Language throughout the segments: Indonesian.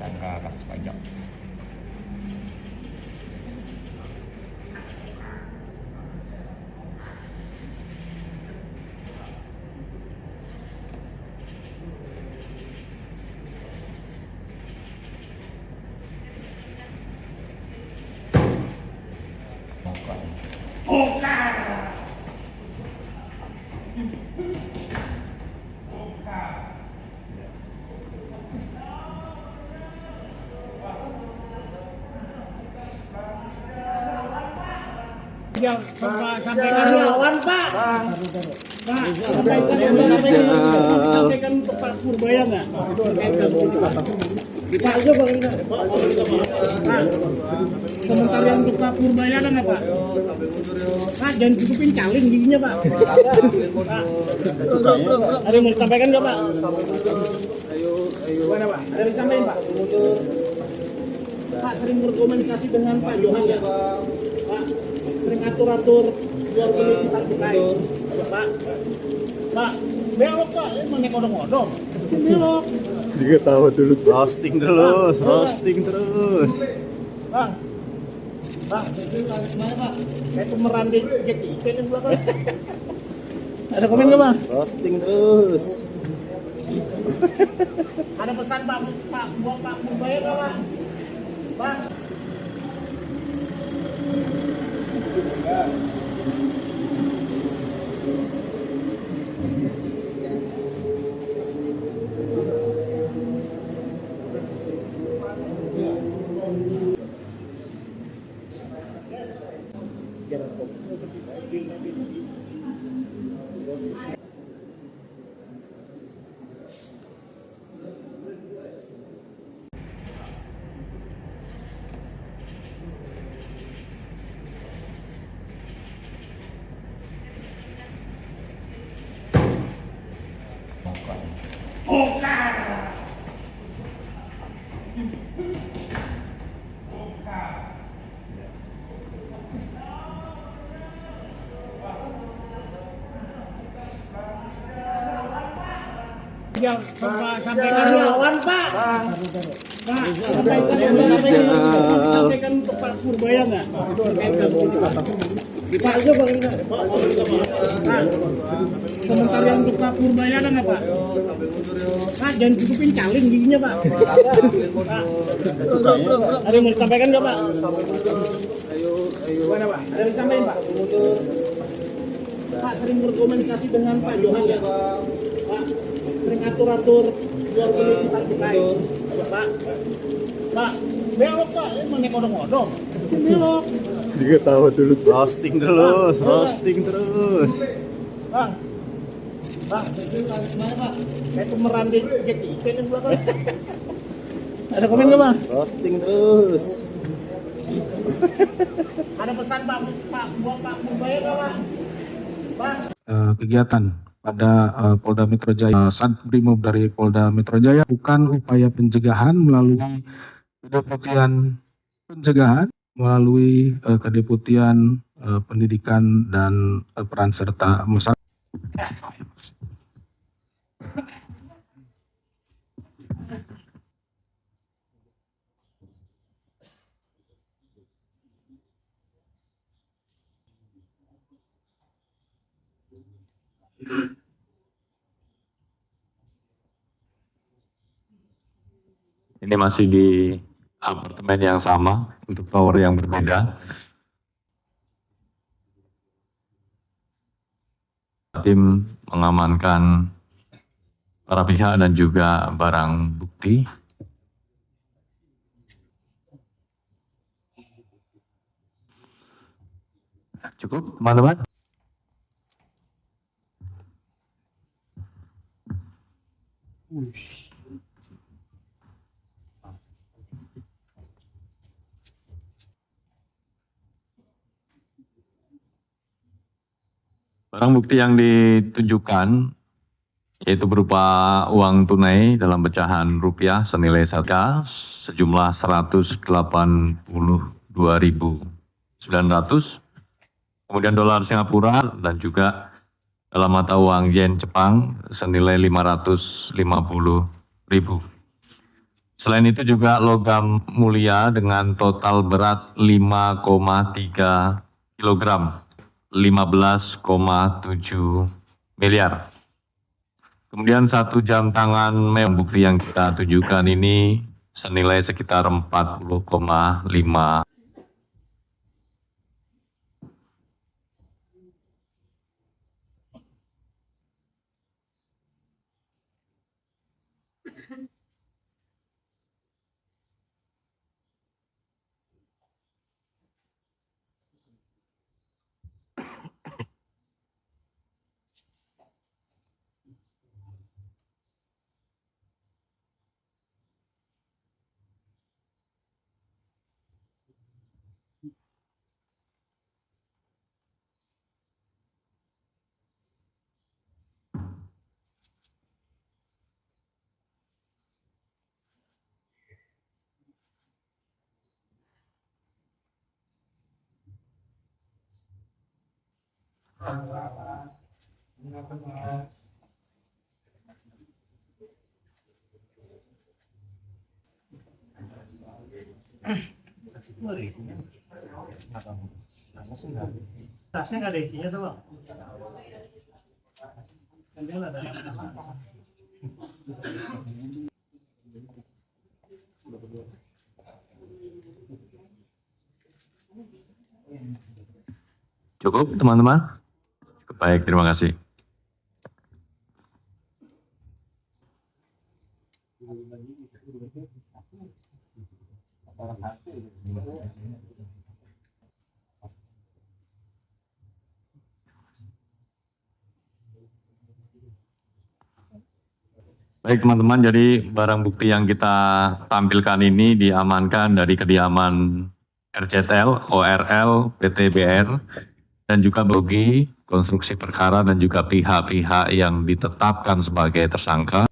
tersangka kasus pajak. Ya, sampaikan lawan Pak. Pak, sampaikan untuk Pak Purbaya nggak? Kita aja Bang ini. Pak, komentar untuk Pak Purbaya ada nggak Pak? Pak, jangan tutupin caling giginya Pak. Ada yang mau disampaikan nggak Pak? Mana Pak? Ada yang disampaikan Pak? Pak sering berkomunikasi dengan Pak Johan ya? Pak sering atur-atur jual beli kita terkait. Pak, belok Pak, ini mau naik odong-odong. Belok. Juga tahu dulu. Roasting terus. Pak, mana Pak? Kayak pemeran di JTIK yang belakang. Ada komen nggak Bang? Roasting terus. Ada pesan Pak buat Pak Purbaya nggak Pak? Pak. Ya, sampaikan lawan Pak. Pak, sampaikan untuk Pak Purbaya nggak? Kita aja Bang ini. Pak, komentar untuk Pak Purbaya ada nggak Pak? Pak, jangan tutupin caling giginya Pak. Ada yang mau disampaikan nggak Pak? Mana Pak? Ada yang disampaikan Pak? Pak sering berkomunikasi dengan Pak Johan ya? Pak sering atur-atur jual beli kita terkait. Pak, belok Pak, ini mau naik odong-odong. Belok. Juga tahu dulu. Roasting terus. Bang, mana Pak? Kayak pemeran di JTIK yang belakang. Ada komen nggak Bang? Roasting terus. Ada pesan Pak buat Pak Purbaya nggak Pak? Bang. Kegiatan pada Polda Metro Jaya, Satbrimob dari Polda Metro Jaya bukan upaya pencegahan melalui kedeputian pencegahan, melalui kedeputian pendidikan dan peran serta masyarakat. Ini masih di apartemen yang sama untuk tower yang berbeda. Tim mengamankan para pihak dan juga barang bukti. Cukup, teman-teman? Barang bukti yang ditunjukkan yaitu berupa uang tunai dalam pecahan rupiah senilai sejumlah 182.900, kemudian dolar Singapura dan juga dalam mata uang yen Jepang senilai 550.000. Selain itu juga logam mulia dengan total berat 5,3 kg, 15,7 miliar. Kemudian 1 jam tangan bukti yang kita tunjukkan ini senilai sekitar 40,5. Tasnya nggak ada isinya tuh bang. Cukup teman-teman? Cukup baik, terima kasih. Baik teman-teman, jadi barang bukti yang kita tampilkan ini diamankan dari kediaman RCTL, ORL, PTBR, dan juga bagi konstruksi perkara dan juga pihak-pihak yang ditetapkan sebagai tersangka.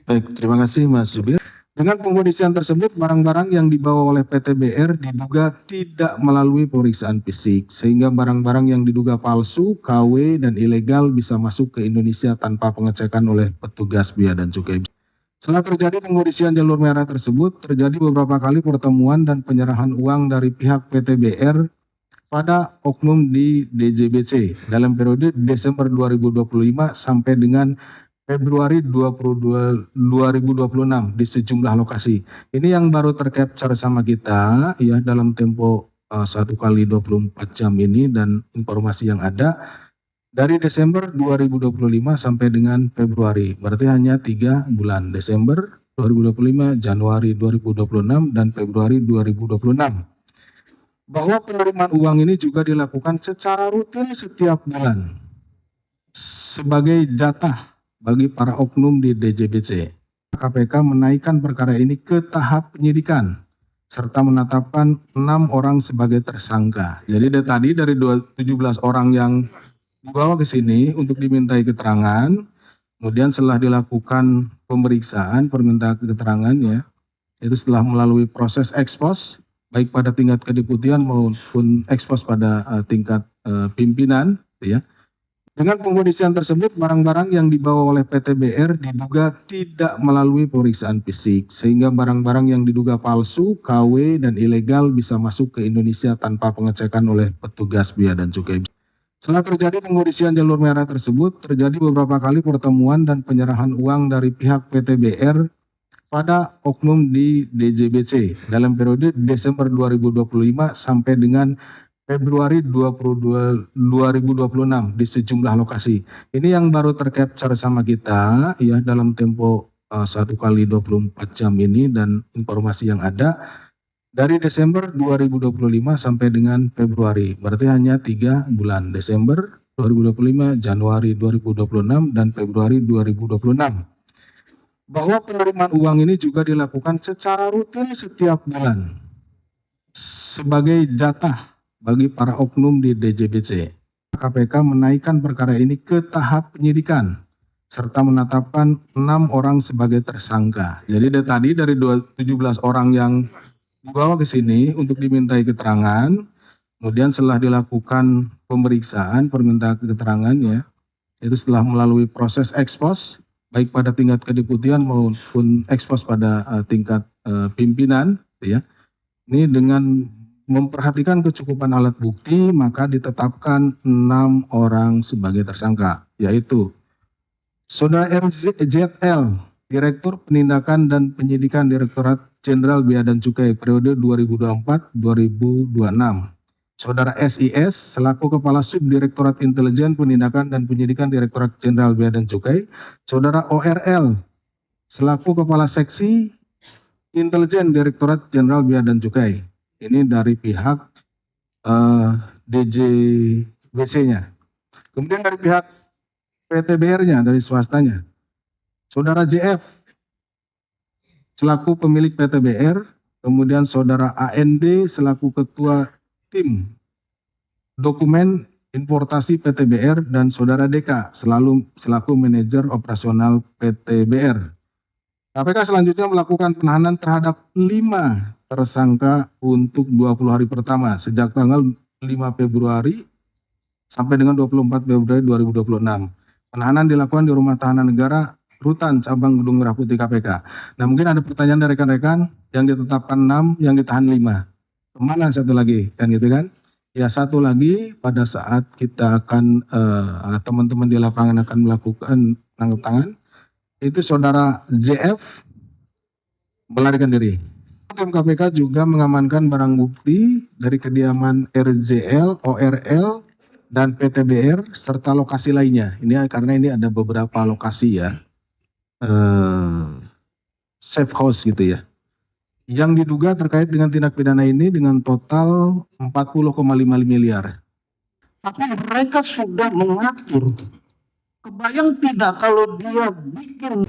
Baik, terima kasih Mas Zubir. Dengan pengkondisian tersebut, barang-barang yang dibawa oleh PTBR diduga tidak melalui pemeriksaan fisik, sehingga barang-barang yang diduga palsu, KW, dan ilegal bisa masuk ke Indonesia tanpa pengecekan oleh petugas Bea dan Cukai. Setelah terjadi pengkondisian jalur merah tersebut, terjadi beberapa kali pertemuan dan penyerahan uang dari pihak PTBR pada oknum di DJBC dalam periode Desember 2025 sampai dengan Februari 2026 di sejumlah lokasi. Ini yang baru tercapture sama kita ya dalam tempo 1 kali 24 jam ini, dan informasi yang ada dari Desember 2025 sampai dengan Februari. Berarti hanya 3 bulan. Desember 2025, Januari 2026, dan Februari 2026. Bahwa penerimaan uang ini juga dilakukan secara rutin setiap bulan sebagai jatah bagi para oknum di DJBC. KPK menaikkan perkara ini ke tahap penyidikan serta menetapkan 6 orang sebagai tersangka. Jadi tadi dari 17 orang yang dibawa ke sini untuk dimintai keterangan, kemudian setelah dilakukan pemeriksaan, permintaan keterangannya, itu setelah melalui proses ekspos, baik pada tingkat kedeputian maupun ekspos pada tingkat pimpinan, ya. Dengan pengkondisian tersebut, barang-barang yang dibawa oleh PTBR diduga tidak melalui pemeriksaan fisik, sehingga barang-barang yang diduga palsu, KW, dan ilegal bisa masuk ke Indonesia tanpa pengecekan oleh petugas Bea dan Cukai. Setelah terjadi pengkondisian jalur merah tersebut, terjadi beberapa kali pertemuan dan penyerahan uang dari pihak PTBR pada oknum di DJBC dalam periode Desember 2025 sampai dengan Februari 2026 di sejumlah lokasi. Ini yang baru tercapture sama kita ya dalam tempo 1 kali 24 jam ini, dan informasi yang ada dari Desember 2025 sampai dengan Februari. Berarti hanya 3 bulan. Desember 2025, Januari 2026, dan Februari 2026. Bahwa penerimaan uang ini juga dilakukan secara rutin setiap bulan sebagai jatah bagi para oknum di DJBC. KPK menaikkan perkara ini ke tahap penyidikan serta menetapkan 6 orang sebagai tersangka. Jadi tadi dari 17 orang yang dibawa ke sini untuk dimintai keterangan, kemudian setelah dilakukan pemeriksaan, permintaan keterangannya, itu setelah melalui proses ekspos, baik pada tingkat kedeputian maupun ekspos pada tingkat pimpinan, gitu ya. Ini dengan memperhatikan kecukupan alat bukti, maka ditetapkan 6 orang sebagai tersangka, yaitu Saudara RZL, Direktur Penindakan dan Penyidikan Direktorat Jenderal Bea dan Cukai periode 2024-2026. Saudara SIS, selaku Kepala Subdirektorat Intelijen Penindakan dan Penyidikan Direktorat Jenderal Bea dan Cukai. Saudara ORL, selaku Kepala Seksi Intelijen Direktorat Jenderal Bea dan Cukai. Ini dari pihak DJBC-nya. Kemudian dari pihak PTBR-nya, dari swastanya. Saudara JF, selaku pemilik PTBR. Kemudian Saudara AND, selaku Ketua Tim Dokumen Importasi PTBR. Dan Saudara DK, selaku Manajer Operasional PTBR. KPK selanjutnya melakukan penahanan terhadap 5 tersangka untuk 20 hari pertama sejak tanggal 5 Februari sampai dengan 24 Februari 2026. Penahanan dilakukan di Rumah Tahanan Negara Rutan Cabang Gedung Merah Putih KPK. Nah, mungkin ada pertanyaan dari rekan-rekan, yang ditetapkan 6, yang ditahan 5. Kemana satu lagi? Kan gitu kan? Ya, satu lagi pada saat kita akan teman-teman di lapangan akan melakukan tangkap tangan, itu Saudara JF melarikan diri. Tim KPK juga mengamankan barang bukti dari kediaman RZL, ORL, dan PTBR serta lokasi lainnya. Ini karena ini ada beberapa lokasi ya, safe house gitu ya, yang diduga terkait dengan tindak pidana ini dengan total 40,5 miliar. Tapi mereka sudah mengatur. Kebayang tidak kalau dia bikin